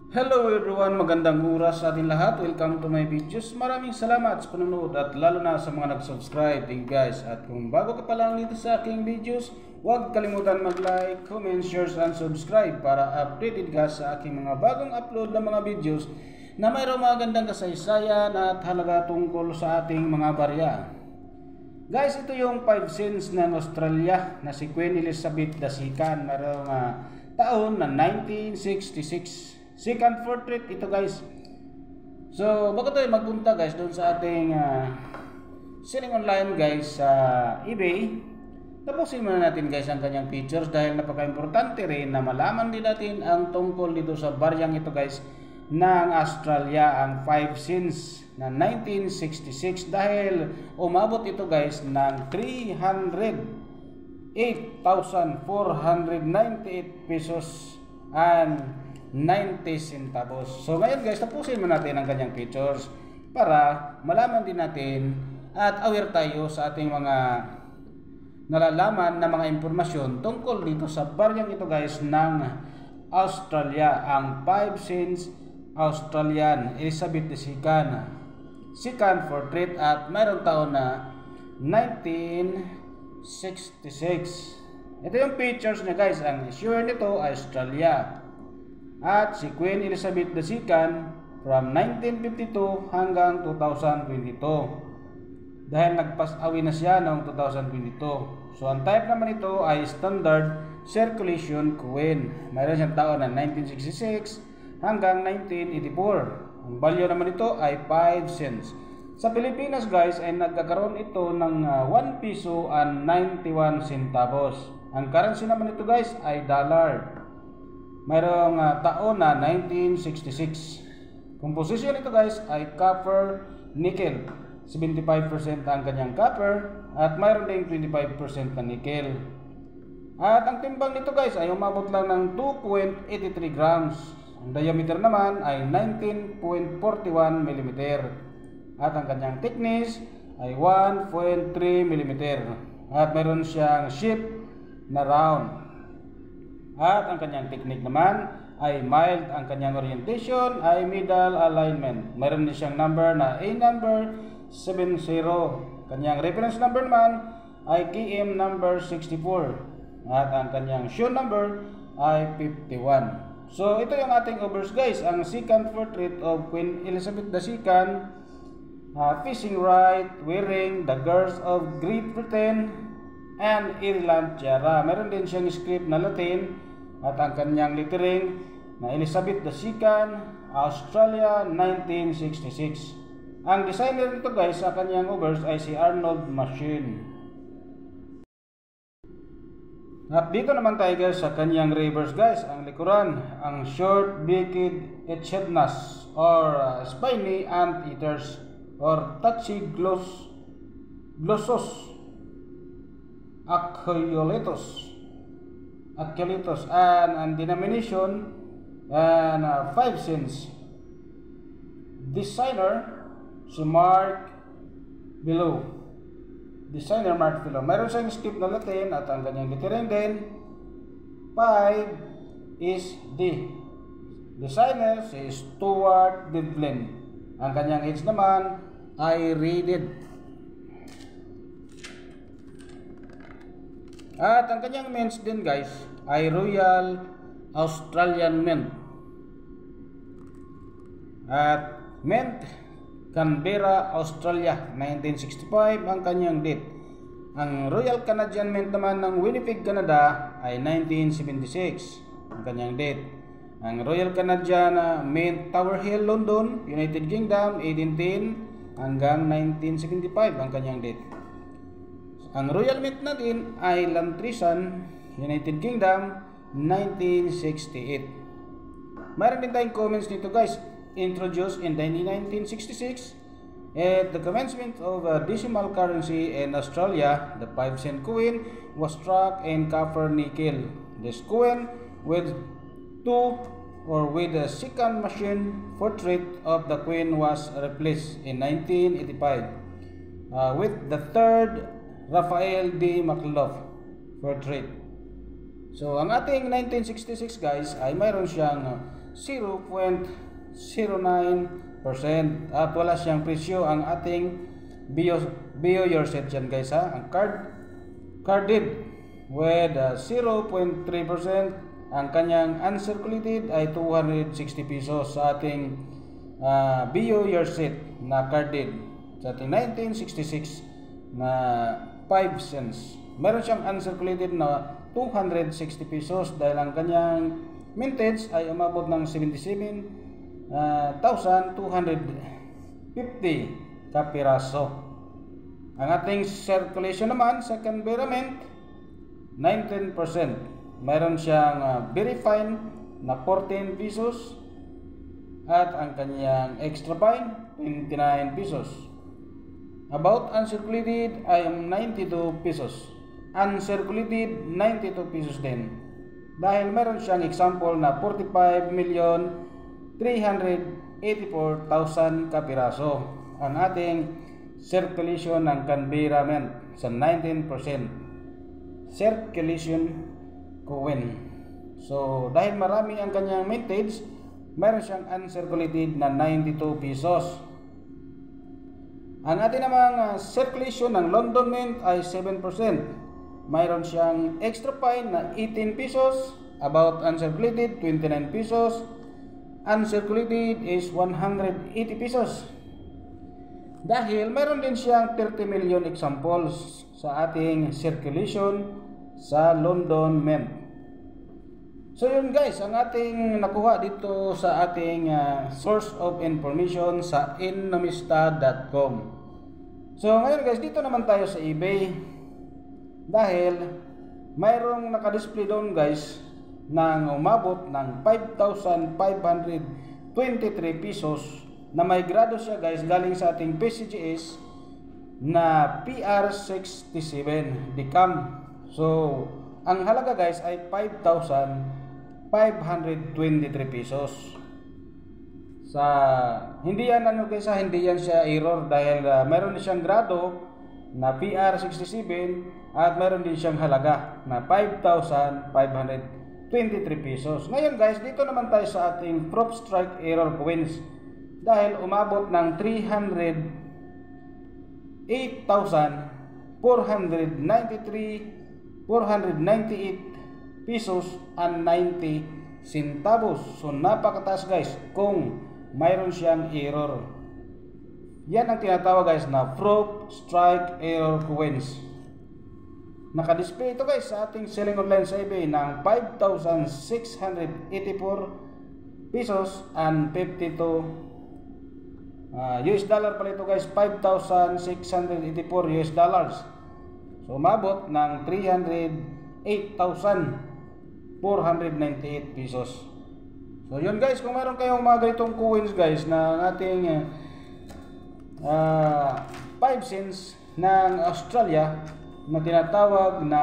Hello everyone, magandang oras sa ating lahat. Welcome to my videos. Maraming salamat sa panonood at lalo na sa mga nag-subscribe. Thank you guys. At kung bago ka pa lang dito sa aking videos, huwag kalimutan mag-like, comment, share, and subscribe para updated ka sa aking mga bagong upload ng mga videos na mayroong magandang kasaysayan at halaga tungkol sa ating mga barya. Guys, ito yung 5 cents ng Australia na si Queen Elizabeth II. Mayroong taon na 1966. Second portrait ito guys. So bago tayo magpunta guys doon sa ating selling online guys sa eBay, tapusin muna natin guys ang kanyang features dahil napaka-importante rin na malaman din natin ang tungkol dito sa baryang ito guys ng Australia, ang 5 cents na 1966 dahil umabot ito guys ng 308,498 pesos and 90 centavos. So ngayon guys, tapusin mo natin ang kanyang features para malaman din natin at aware tayo sa ating mga nalalaman na mga impormasyon tungkol dito sa baryang ito guys ng Australia, ang 5 cents Australian Elizabeth II second portrait at mayroong taon na 1966. Ito yung features niya guys. Ang issuer nito ay Australia. At si Queen Elizabeth II from 1952 hanggang 2022. Dahil nag-pass away na siya noong 2022. So ang type naman ito ay standard circulation coin. Mayroon siyang taon na 1966 hanggang 1984. Ang value naman ito ay 5 cents. Sa Pilipinas guys ay nagkakaroon ito ng 1 piso and 91 centavos. Ang currency naman ito guys ay dollar. Mayroong taon na 1966. Composition ito guys ay copper, nickel. 75% ang kanyang copper at mayroon ding 25% na nickel. At ang timbang nito guys ay umabot lang ng 2.83 grams. Ang diameter naman ay 19.41 mm. At ang kanyang thickness ay 1.3 mm. At mayroon siyang shape na round. At ang kanyang technique naman ay mild. Ang kanyang orientation ay middle alignment. Mayroon din siyang number na A number 70. Kanyang reference number naman ay KM number 64. At ang kanyang shoe number ay 51. So ito yung ating overs guys. Ang second portrait of Queen Elizabeth II, facing right, wearing the girls of Great Britain and Ireland tiara. Meron din siyang script na Latin. At ang kanyang lettering na Elizabeth II, Australia, 1966. Ang designer nito guys sa kanyang overs ay si Arnold Machine. At dito naman tayo guys sa kanyang reverse guys. Ang likuran, ang short beaked echidnas or spiny anteaters or touchy glossos Aculeatus and denomination and 5 cents. Designer si Mark Below. Designer Mark Below. Mayroon siyang script na Latin at ang kanyang lettering din 5 is D. Designer si Stuart Devlin. Ang kanyang age naman ay rated. At ang kanyang mints din guys ay Royal Australian Mint. At Mint Canberra, Australia, 1965 ang kanyang date. Ang Royal Canadian Mint naman ng Winnipeg, Canada ay 1976 ang kanyang date. Ang Royal Canadian Mint Tower Hill, London, United Kingdom, 1810 hanggang 1975 ang kanyang date. Ang Royal Mint natin ay Lantrisan, United Kingdom, 1968. Mayroon din tayong comments dito guys. Introduced in 1966 at the commencement of a decimal currency in Australia, the 5 cent coin was struck in copper nickel. This coin with a second machine portrait of the queen was replaced in 1985 with the third Raphael D. McLough portrait. So, ang ating 1966 guys ay mayroon siyang 0.09%. At wala siyang presyo ang ating Bio Your Set yan guys ha. Ang carded with 0.3%. Ang kanyang uncirculated ay 260 pesos sa ating Bio Your Set na carded sa ating 1966 na 5 cents. Meron siyang uncirculated na 260 pesos dahil ang kanyang mintage ay umabot ng 77,250 kapiraso. Ang ating circulation naman sa environment 19%. Meron siyang very fine na 14 pesos at ang kanyang extra fine 29 pesos. About uncirculated ay 92 pesos. Uncirculated 92 pesos din. Dahil meron siyang example na 45,384,000 kapiraso. Ang ating circulation ng Canberra Mint sa 19%. Circulation coin. So dahil marami ang kanyang mintage, meron siyang uncirculated na 92 pesos. Ang ating namang circulation ng London Mint ay 7%. Mayroon siyang extra fine na 18 pesos, about uncirculated 29 pesos, uncirculated is 180 pesos. Dahil mayroon din siyang 30 million examples sa ating circulation sa London Mint. So yun guys, ang ating nakuha dito sa ating source of information sa innomista.com. So ngayon guys, dito naman tayo sa eBay. Dahil mayroong nakadisplay doon guys ng umabot ng 5,523 pesos na may grado siya guys galing sa ating PCGS na PR67 decam. So ang halaga guys ay 5,523 pesos. Sa hindi yan guys, hindi yan siya error dahil mayroon siyang grado na PR67 at meron din siyang halaga na 5,523 pesos. Ngayon guys, dito naman tayo sa ating prop strike error coins. Dahil umabot ng 308,498 pesos and 90 centavos. So napakataas guys kung mayroon siyang error. Yan ang tinatawag guys na prop strike error coins. Nakadisplay ito guys sa ating selling online sa eBay ng 5,684 pesos and 52 US dollar pala ito guys, 5,684 US dollars. So umabot ng 308,498 pesos. So yun guys, kung meron kayong mga ganitong coins guys na ating 5 cents ng Australia na tinatawag na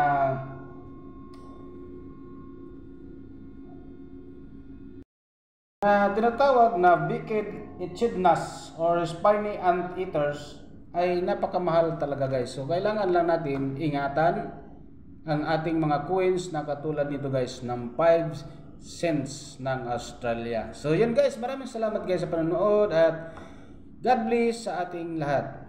Wicked Echidnas or Spiny Anteaters ay napakamahal talaga guys. So kailangan lang natin ingatan ang ating mga coins na katulad nito guys ng 5 cents ng Australia. So yun guys, maraming salamat guys sa panonood at God bless sa ating lahat.